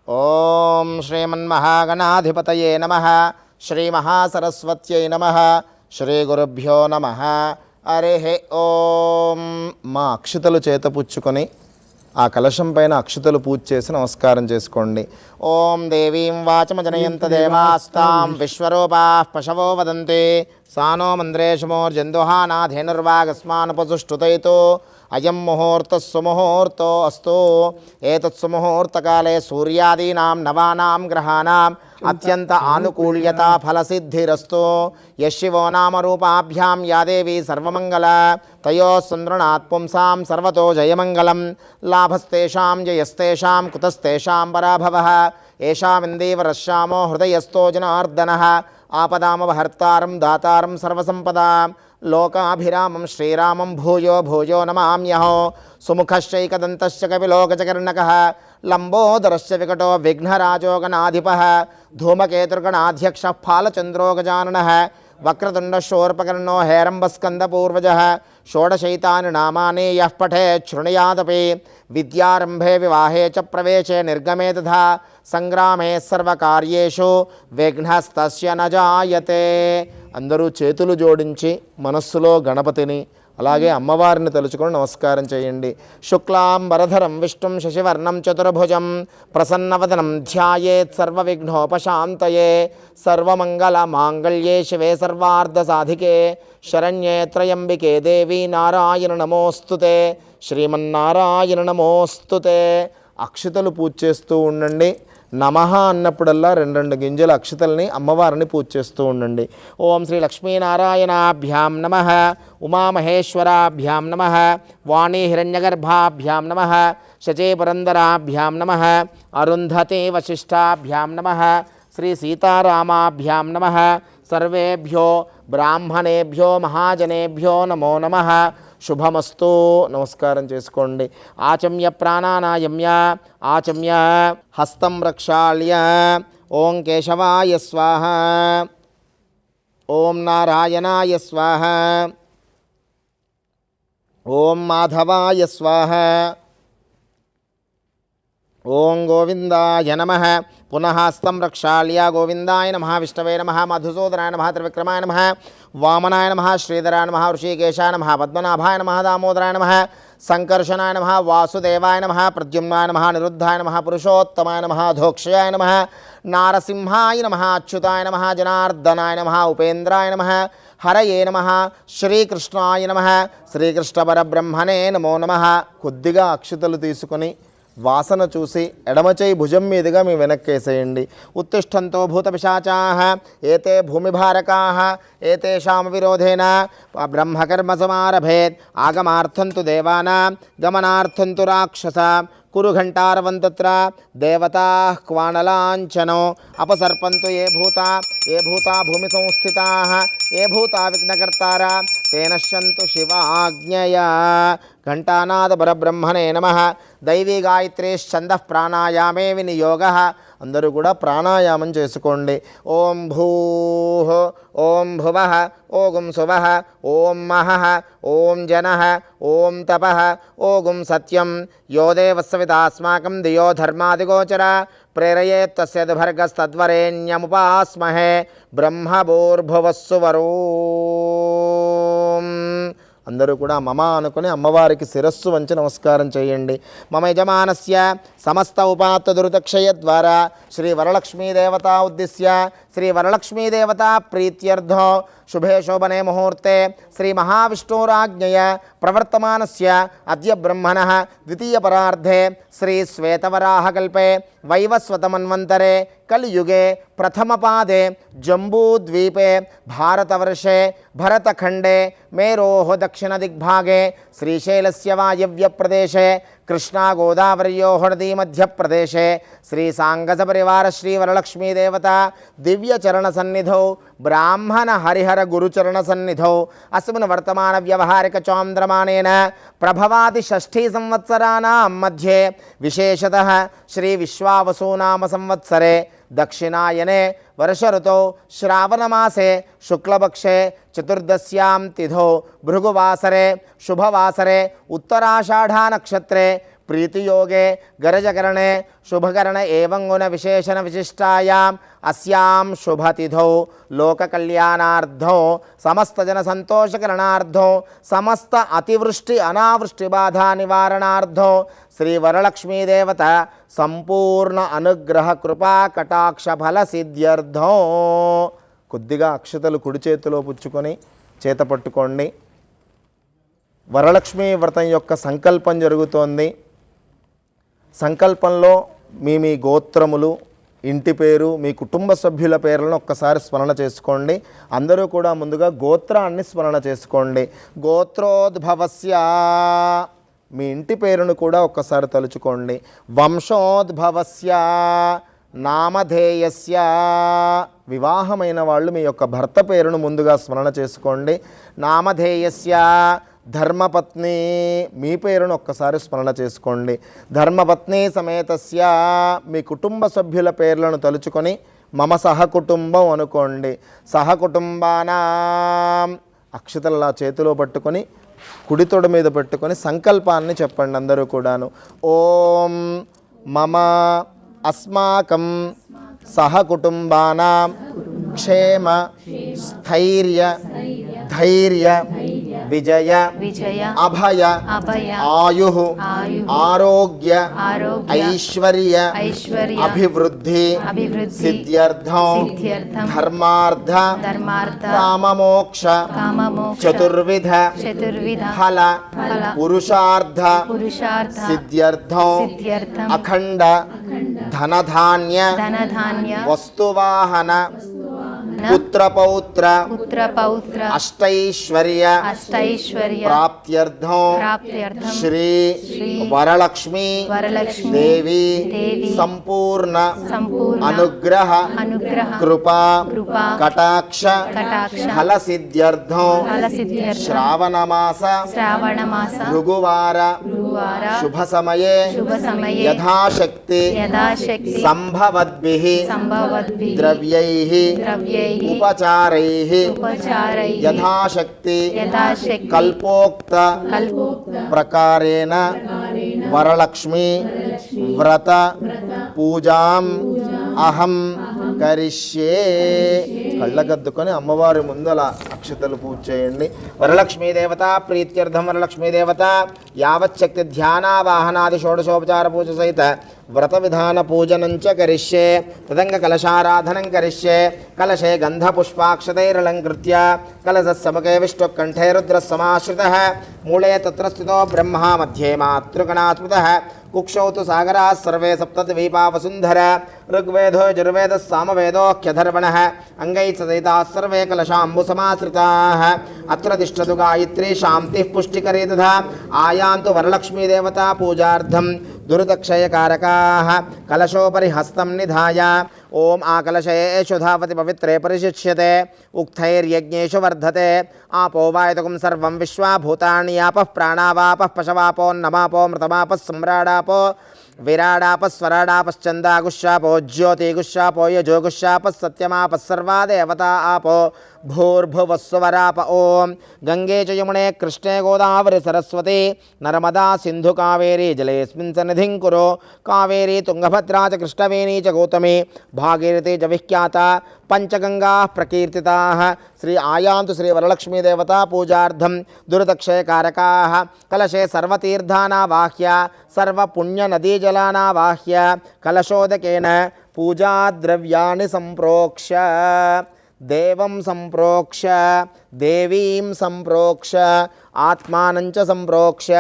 ఓం శ్రీమన్మహాగణాధిపతయే నమః. శ్రీమహాసరస్వత్యై నమః. శ్రీగురుభ్యో నమః. హరి ఓం. మా అక్షతలు చేతపుచ్చుకొని ఆ కలశం పైన అక్షతలు పూజ చేసి నమస్కారం చేసుకోండి. ఓం దేవీం వాచమజనయంత దేవాస్తాం విశ్వరూపాః పశవో వదంతి సానో మంద్రేషమోర్జందుహానాధేనుర్వాగస్మానుపసుష్టుతైతో అయం ముహూర్తః సుముహూర్తో అస్తు. ఏతత్ సుముహూర్తకాలే సూర్యాదీనాం నవానాం గ్రహాణాం అత్యంత ఆనుకూల్యత ఫలసిద్ధిరస్తు. యశివో నామరూపాభ్యాం యా దేవీ సర్వమంగళ తయో సందృణాత్ పుంసాం సర్వతో జయమంగళం. లాభస్తేషాం జయస్తేషాం కుతస్తేషాం పరాభవః. ఏషామిందేవరశ్యామో హృదయస్థో జనార్దనః. ఆపదామపహర్తారం దాతారం సర్వసంపదాం లోకాభిరామం శ్రీరామం భూయో భూయో నమామ్యహో. సుముఖశ్చైకదంతశ్చ కపిలో గజకర్ణకః లంబోదరశ్చ వికటో విఘ్నరాజో గణాధిపః. ధూమకేతుర్గణాధ్యక్షः ఫాలచంద్రో గజాననः. వక్రతుండశూర్పకర్ణో హేరంబస్కందపూర్వజः. షోడశైతాని నామాని యః పఠేత్ శృణుయాదపి. విద్యారంభే వివాహే చ ప్రవేశే నిర్గమే తథా సంగ్రామే సర్వకార్యేషు విఘ్నస్తస్య న జాయతే. అందరూ చేతులు జోడించి మనస్సులో గణపతిని అలాగే అమ్మవారిని తలుచుకొని నమస్కారం చేయండి. శుక్లాంబరధరం విష్ణుం శశివర్ణం చతుర్భుజం ప్రసన్నవదనం ధ్యాయేత్ సర్వవిఘ్నోపశాంతయే. సర్వమంగళ మాంగళ్యే శివే సర్వార్ధసాధికే శరణ్యే త్రయంబికే దేవి నారాయణ నమోస్తుతే. శ్రీమన్నారాయణ నమోస్తుతే. అక్షతలు పూజ చేస్తూ ఉండండి. నమః అన్నప్పుడల్లా రెండు గింజల అక్షతల్ని అమ్మవారిని పూజ చేస్తూ ఉండండి. ఓం శ్రీ లక్ష్మీనారాయణాభ్యాం నమః. ఉమామహేశ్వరాభ్యాం నమః. వాణీ హిరణ్యగర్భాభ్యాం నమః. శచే పురందరాభ్యాం నమః. అరుంధతే వశిష్టాభ్యాం నమః. శ్రీ సీతారామాభ్యాం నమః. సర్వేభ్యో బ్రాహ్మణేభ్యో మహాజనేభ్యో నమో నమః. శుభమస్తు. నమస్కారం చేసుకోండి. ఆచమ్య ప్రాణానాయమ్య ఆచమ్య హస్తం రక్షాళ్య. ఓం కేశవాయ స్వాహ. ఓం నారాయణాయ స్వాహ. ఓం మాధవాయ స్వాహ. ఓం గోవిందాయ నమః. పునః హస్తం రక్షాళ్య. గోవిందాయ నమః. విష్ణవే నమః. మధుసూదనాయ నమః. త్రివిక్రమాయ నమః. వామనాయ నమః. శ్రీధరాయ నమః. ఋషికేశాయ నమః. పద్మనాభాయ నమః. దామోదరాయ నమః. సంకర్షణాయ నమః. వాసుదేవాయ నమః. ప్రద్యుమ్నాయ నమః. నిరుద్ధాయ నమః. పురుషోత్తమాయ నమః. ధోక్షయాయ నమః. నారసింహాయ నమః. అచ్యుతాయ నమః. జనార్దనాయ నమః. ఉపేంద్రాయ నమః. హరయే నమః. శ్రీకృష్ణాయ నమః. శ్రీకృష్ణ పరబ్రహ్మణే నమో నమః. కొద్దిగా అక్షతలు తీసుకొని వాసన చూసి ఎడమచేయి భుజం మీదుగా మీ వెనక్కేసేయండి. ఉత్తిష్టంతో భూతపిశాచాః ఏతే భూమిభారకాః ఏతేషాం విరోధేన బ్రహ్మకర్మ సమారభేత్. ఆగమార్థం తు దేవానాం గమనార్థం తు రాక్షసాం. కురు ఘంటారవంతత్ర దేవతాః క్వాణలాంఛనో. అపసర్పంతు ఏ భూతా భూమి సంస్థితాః. ఏ భూతా విఘ్నకర్తారా తే నశ్యంతు శివాజ్ఞయా. ఘంటానాద పరబ్రహ్మణే నమః. దైవీ గాయత్రీశ్చందః ప్రాణాయామే వినియోగః. అందరూ కూడా ప్రాణాయామం చేసుకోండి. ఓం భూః ఓం భువః ఓం సువః ఓం మహః ఓం జనః ఓం తపః ఓం సత్యం. యో దేవస్సవితాస్మాకం ధియో ధర్మాదిగోచర ప్రేరయేత్ తస్య భర్గస్తద్వరేణ్యముపాస్మహే. బ్రహ్మభూర్భువస్సువరోం. అందరూ కూడా మమ అనుకుని అమ్మవారికి శిరస్సు వంచి నమస్కారం చేయండి. మమ యజమానస్య సమస్త ఉపాత్త దురితక్షయ ద్వారా శ్రీ వరలక్ష్మీదేవతా ఉద్దిశ్య శ్రీ వరలక్ష్మీదేవతా ప్రీత్యర్థో శుభే శోభనే ముహూర్తే శ్రీ మహావిష్ణురాజ్ఞయ ప్రవర్తమానస్య అద్య బ్రహ్మణః ద్వితీయ పరార్ధే శ్రీ శ్వేతవరాహకల్పే వైవస్వతమన్వంతరే కలియుగే ప్రథమపాదే జంబూద్వీపే భారతవర్షే భరతఖండే మేరోః దక్షిణదిగ్భాగే శ్రీశైలస్య వాయవ్యప్రదేశే కృష్ణా గోదావర్యోః నదీమధ్యప్రదేశే శ్రీ సాంగసపరివార శ్రీ వరలక్ష్మీదేవత దివ్యచరణ సన్నిధౌ బ్రాహ్మణ హరిహర గురుచరణ సన్నిధౌ అస్మిన్ వర్తమాన వ్యవహారిక చాంద్రమానేన ప్రభవాది షష్ఠీ సంవత్సరానాం మధ్యే విశేషతః శ్రీ విశ్వావసునామ సంవత్సరే దక్షిణాయనే వర్ష ఋతౌ శ్రావణమాసే శుక్లపక్షే చతుర్దశ్యాం తిథౌ భృగువాసరే శుభవాసరే ఉత్తరాషాఢా నక్షత్రే प्रीतियोगे गरजकरणे शुभकरण एवं गुण विशेषण विशिष्टायाम् अस्यां शुभतिथौ लोककल्याणार्थौ समस्त जन संतोषकरणार्थौ समस्त अतिवृष्टि अनावृष्टि बाधा निवारणार्थौ श्री वरलक्ष्मी देवता संपूर्ण अनुग्रह कृपा कटाक्ष फल सिद्ध्यर्थौ కొద్దిగా అక్షతలు కుడి చేతిలో పుచ్చుకొని చేత పట్టుకోండి. వరలక్ష్మీ వ్రతం యొక్క సంకల్పం జరుగుతోంది. సంకల్పంలో మీ గోత్రములు, ఇంటి పేరు, మీ కుటుంబ సభ్యుల పేర్లను ఒక్కసారి స్మరణ చేసుకోండి. అందరూ కూడా ముందుగా గోత్రాన్ని స్మరణ చేసుకోండి. గోత్రోద్భవస్య మీ ఇంటి పేరును కూడా ఒక్కసారి తలుచుకోండి. వంశోద్భవస్య నామధేయస్య వివాహమైన వాళ్ళు మీ యొక్క భర్త పేరును ముందుగా స్మరణ చేసుకోండి. నామధేయస్య ధర్మపత్ని మీ పేరును ఒక్కసారి స్మరణ చేసుకోండి. ధర్మపత్ని సమేతస్య మీ కుటుంబ సభ్యుల పేర్లను తలుచుకొని మమ సహకుటుంబం అనుకోండి. సహకుటుంబానాం అక్షతల్లా చేతిలో పట్టుకొని కుడితొడ మీద పెట్టుకొని సంకల్పాన్ని చెప్పండి అందరూ కూడాను. ఓం మమ అస్మాకం సహకుటుంబానాం క్షేమ స్థైర్య ధైర్య విజయ అభయ ఆయు ఆరోగ్య ఐశ్వర్య అభివృద్ధి సిద్ధ్యర్థం ధర్మార్థ కామమోక్ష చతుర్విధ ఫల పురుషార్థ సిద్ధ్యర్థం అఖండ ధనధాన్య వస్తువాహన పుత్రపౌత్ర అష్టైశ్వర్య ప్రాప్త్యర్థం శ్రీ వరలక్ష్మి దేవి సంపూర్ణ అనుగ్రహ కృపా కటాక్ష ఫల సిద్ధ్యర్థం శ్రావణమాస భృగువార శుభ సమయే యథాశక్తి సంభవద్భిః ద్రవ్యైః ఉపచారైః యథాశక్తి కల్పోక్త ప్రకారేణ వరలక్ష్మి వ్రత పూజాం అహం కరిష్యే. కళ్ళగద్దుకొని అమ్మవారి ముందల అక్షతలు పూజ చేయండి. వరలక్ష్మీ దేవత ప్రీత్యర్థం వరలక్ష్మీ దేవత యావచ్చక్తి ధ్యానావాహనాది షోడశోపచార పూజ సహిత వ్రత విధాన పూజనం చ కరిష్యే. తదంగ కలశారాధనం కరిష్యే. కలశే గంధపుష్పాక్షతైరలంకృత్య కలశస్సముఖే విష్ణుకంఠే రుద్రస్సమాశ్రితః మూలే తత్ర స్థితో బ్రహ్మా మధ్యే మాతృగణా స్మృతః కుక్షౌ తు సాగరాः సర్వే సప్తద్వీపా వసుంధర ఋగ్వేదో యజుర్వేదः సామవేదోऽఖ్యధర్వణः అంగైః సదయితాः సర్వే కలశాంబుసమాశ్రితాः అత్ర తిష్టతు గాయత్రీ శాంతిః పుష్టికరీ తథా ఆయాంతు వరలక్ష్మీ దేవతా పూజార్థం దురితక్షయకారకాः కలశోపరి హస్తం నిధాయ ఓం ఆకలశయేషు ధావతి పవిత్రే పరిశిష్యతే ఉక్తైర్యజ్ఞేషు వర్ధతే ఆపో వాయుతకం సర్వం విశ్వా భూతాని యాపః ప్రాణావాపః పశవాపోన్నమాపో మృతమాపः సమ్రాడాపో విరాడాపస్వరాడాపశ్చందాగుశ్శాపో జ్యోతిగుశ్శాపో యజోగుశ్శాపः సత్యమాపः సర్వా దేవతా ఆపో భూర్భువస్సువరాప. ఓం గంగే చ యమునే కృష్ణే గోదావరి సరస్వతి నర్మదా సింధు కావేరీ జలేస్మిన్ సన్నిధిం కురు. కావేరీ తుంగభద్రా చ కృష్ణవేణీ చ గౌతమి భాగీరథీ చ విఖ్యాత పంచగంగా ప్రకీర్తితా. శ్రీ ఆయాంతు శ్రీ వరలక్ష్మీ దేవతా పూజార్థం దురితక్షయకారకాः కలశే సర్వతీర్థానావాహ్య సర్వపుణ్యనదీజలానావాహ్య కలశోదకేన పూజాద్రవ్యాన్ని సంప్రోక్ష్య దేవం సంప్రోక్ష్య దేవీం సంప్రోక్ష్య ఆత్మానంచ సంప్రోక్ష్య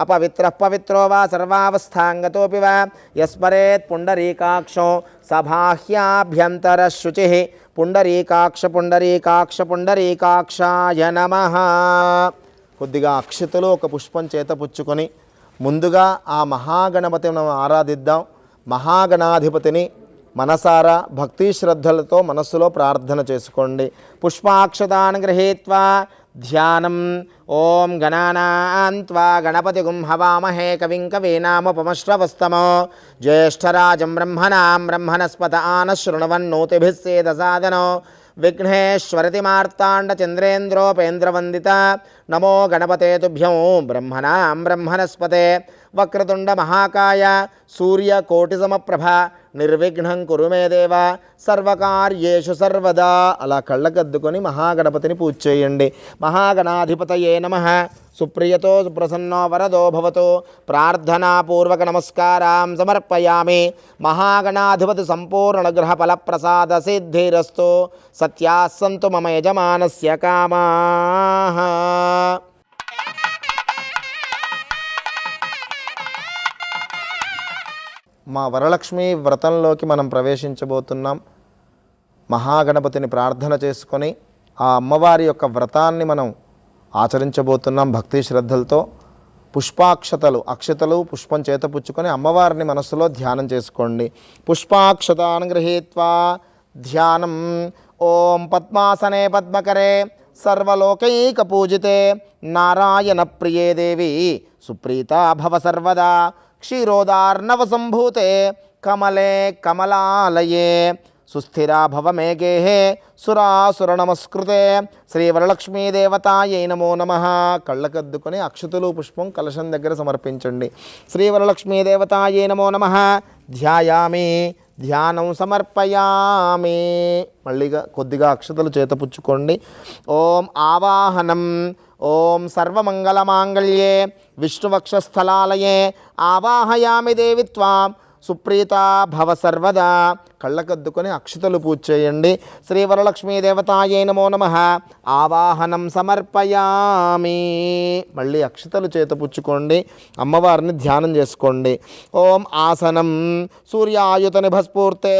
అపవిత్రః పవిత్రో వా సర్వావస్థాంగతోపి వా యస్మరేత్ పుండరీకాక్షో సబాహ్యాభ్యంతర శుచిః పుండరీకాక్ష పుండరీకాక్ష పుండరీకాక్షాయ నమః. కొద్దిగా అక్షతలో ఒక పుష్పం చేత పుచ్చుకొని ముందుగా ఆ మహాగణపతిని మనం ఆరాధిద్దాం. మహాగణాధిపతిని మనసారా భక్తి శ్రద్ధలతో మనస్సులో ప్రార్థన చేసుకోండి. పుష్పాక్షతాన్ గృహీత్వా ధ్యానం. ఓం గణానాం త్వా గణపతిగుం హవామహే కవిం కవీనాముపమశ్రవస్తమో జ్యేష్ఠరాజం బ్రహ్మణాం బ్రహ్మణస్పత ఆనశృణవన్నోతిభిः సేదసాదనో విఘ్నేశ్వరతి మార్తాండ చంద్రేంద్రోపేంద్రవందిత నమో గణపతే తుభ్యం బ్రహ్మణాం బ్రహ్మణస్పతే వక్రతుండ మహాకాయ సూర్యకోటిసమప్రభ నిర్విఘ్నం కురు మే దేవ సర్వకార్యేషు సర్వదా. అలా కళ్ళకద్దుకొని మహాగణపతిని పూజ చేయండి. మహాగణాధిపతయే నమః. సుప్రియతో సుప్రసన్నో వరదో భవతో. ప్రార్థనాపూర్వక నమస్కారాం సమర్పయామి. మహాగణాధిపతి సంపూర్ణగ్రహ ఫలప్రసాద సిద్ధిరస్తు. సత్యాస్సంతు మమ యజమానస్య కామాః. మా వరలక్ష్మి వ్రతంలోకి మనం ప్రవేశించబోతున్నాం. మహాగణపతిని ప్రార్థన చేసుకొని ఆ అమ్మవారి యొక్క వ్రతాన్ని మనం ఆచరించబోతున్నాం భక్తి శ్రద్ధలతో. అక్షతలు పుష్పం చేతపుచ్చుకొని అమ్మవారిని మనస్సులో ధ్యానం చేసుకోండి. పుష్పాక్షతాన్ గృహీత్వా ధ్యానం. ఓం పద్మాసనే పద్మకరే సర్వలోకైక పూజితే నారాయణ ప్రియే దేవి సుప్రీతా భవ సర్వదా. క్షీరోదార్ణవ సంభూతే కమలే కమలాలయే సుస్థిరా భవ మేఘే సురాసుర నమస్కృతే. శ్రీ వరలక్ష్మీదేవతాయై నమో నమః. కళ్ళకద్దుకొని అక్షతులు పుష్పం కలశం దగ్గర సమర్పించండి. శ్రీ వరలక్ష్మీదేవతాయై నమో నమః. ధ్యాయామి, ధ్యానం సమర్పయామి. మళ్ళీగా కొద్దిగా అక్షతలు చేతపుచ్చుకోండి. ఓం ఆవాహనం. ఓం సర్వమంగళమాంగళ్యే విష్ణువక్షస్థలాలయే ఆవాహయామి దేవి త్వాం సుప్రీతా భవ సర్వదా. కళ్ళకద్దుకొని అక్షతలు పూజ చేయండి. శ్రీ వరలక్ష్మీదేవతాయై నమో నమః. ఆవాహనం సమర్పయామి. మళ్ళీ అక్షతలు చేతపుచ్చుకోండి. అమ్మవారిని ధ్యానం చేసుకోండి. ఓం ఆసనం సూర్యాయుత నిభస్ఫూర్తే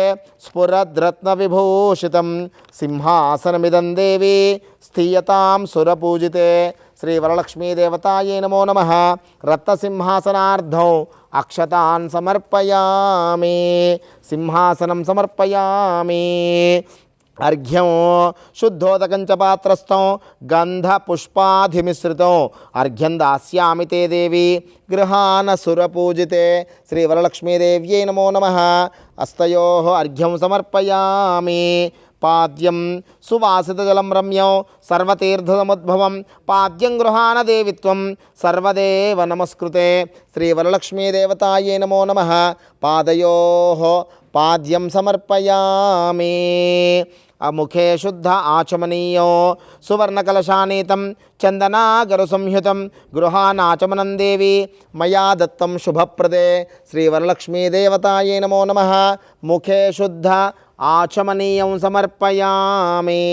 స్ఫురద్రత్న విభూషితం సింహాసనమిదం దేవి స్థీయతాం సురపూజితే. శ్రీ వరలక్ష్మీదేవతాయై నమో నమః. రత్నసింహాసనార్థం అక్షతాన్ సమర్పయామి. సింహాసనం సమర్పయామి. అర్ఘ్యం శుద్ధోదకం చ పాత్రస్థం గంధ పుష్పాధిమిశ్రితం అర్ఘ్యం దాస్యామి తే దేవి గృహాన సురపూజితే. శ్రీ వరలక్ష్మీదేవ్యై నమో నమః. హస్తయోః అర్ఘ్యం సమర్పయామి. పాద్యం సువాసితజలం రమ్యం సర్వతీర్థసముద్భవం పాద్యం గృహాన దేవిత్వం సర్వదేవ నమస్కృతే. శ్రీ వరలక్ష్మీదేవతాయై నమో నమః. పాదయోః పాద్యం సమర్పయామి. ముఖే శుద్ధ ఆచమనీయో సువర్ణకలశానీతం చందనాగరు సంయుతం గృహానాచమనం దేవి మయా దత్తం శుభప్రదే. శ్రీ వరలక్ష్మీదేవతాయై నమో నమః. ముఖే శుద్ధ ఆచమనీయం సమర్పయామి.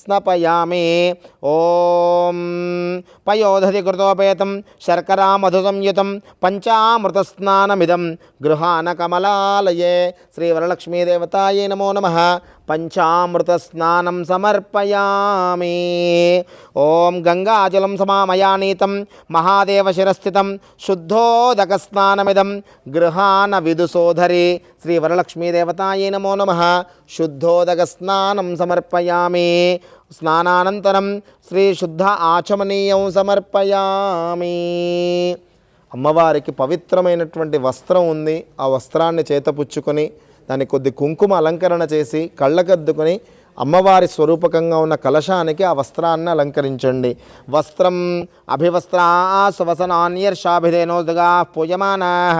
స్నపయామి. ఓం పయోధతి కృతోపేతం శర్కరా మధు సంయుతం పంచామృత స్నానమిదం గృహాన కమలాలయే. శ్రీ వరలక్ష్మీదేవతాయై నమో నమః. పంచామృత స్నానం సమర్పయామి. ఓం గంగాజలం సమామయానీతం మహాదేవ శిరస్థితం శుద్ధోదక స్నానమిదం గృహాన విదుసోధరి. శ్రీ వరలక్ష్మీదేవతాయై నమో నమః. శుద్ధోదక స్నానం సమర్పయామి. స్నానానంతరం శ్రీ శుద్ధ ఆచమనీయం సమర్పయామి. అమ్మవారికి పవిత్రమైనటువంటి వస్త్రం ఉంది. ఆ వస్త్రాన్ని చేతపుచ్చుకొని దానికి కొద్ది కుంకుమ అలంకరణ చేసి కళ్ళకద్దుకొని అమ్మవారి స్వరూపకంగా ఉన్న కలశానికి ఆ వస్త్రాన్ని అలంకరించండి. వస్త్రం అభివస్త్రా సువసనాన్యర్షాభిధేనోద్గా పూయమానాః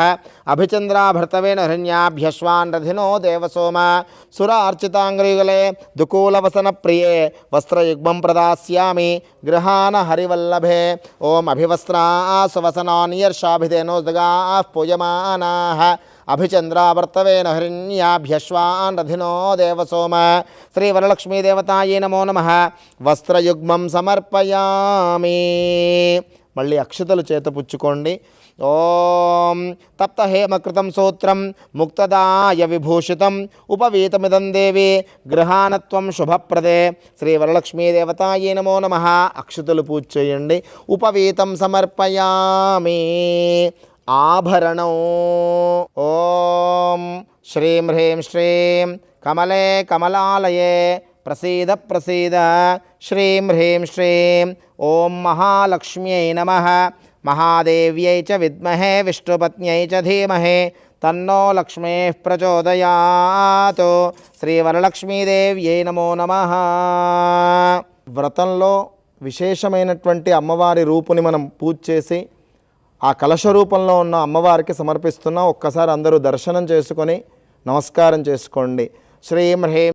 అభిచంద్రాభర్తవేన హృణ్యాభ్యశ్వాన్ రథినో దేవసోమ సురార్చితాంగ్రియుగలే దుకూలవసన ప్రియే వస్త్రయుగ్మం ప్రదాస్యామి గృహాన హరివల్లభే. ఓం అభివస్త్రా సువసనాన్యర్షాభిధేనోద్గా పూయమానాః అభిచంద్రావర్తవేన హృణ్యాభ్యశ్వాన్ రథినో దేవసోమ. శ్రీ వరలక్ష్మీదేవతాయై నమో నమః. వస్త్రయుగ్మం సమర్పయామి. మళ్ళీ అక్షతలు చేతపుచ్చుకోండి. ఓం తప్తహేమకృతం సూత్రం ముక్తదాయ విభూషితం ఉపవీతమిదం దేవి గృహానత్వం శుభప్రదే. శ్రీ వరలక్ష్మీదేవతాయై నమో నమః. అక్షతలు పూజ చేయండి. ఉపవీతం సమర్పయామి. ఆభరణం. ఓం శ్రీం హ్రీం శ్రీం కమలే కమలాలయే ప్రసీద ప్రసీద. శ్రీం హ్రీం శ్రీం ఓం మహాలక్ష్మ్యై నమః. మహాదేవ్యై చ విద్మహే విష్ణుపత్న్యై చ ధీమహి తన్నో లక్ష్మీః ప్రచోదయాత్. శ్రీ వరలక్ష్మీదేవ్యై నమో నమః. వ్రతంలో విశేషమైనటువంటి అమ్మవారి రూపుని మనం పూజ చేసి ఆ కలశ రూపంలో ఉన్న అమ్మవారికి సమర్పిస్తున్నాం. ఒక్కసారి అందరూ దర్శనం చేసుకొని నమస్కారం చేసుకోండి. శ్రీం హ్రీం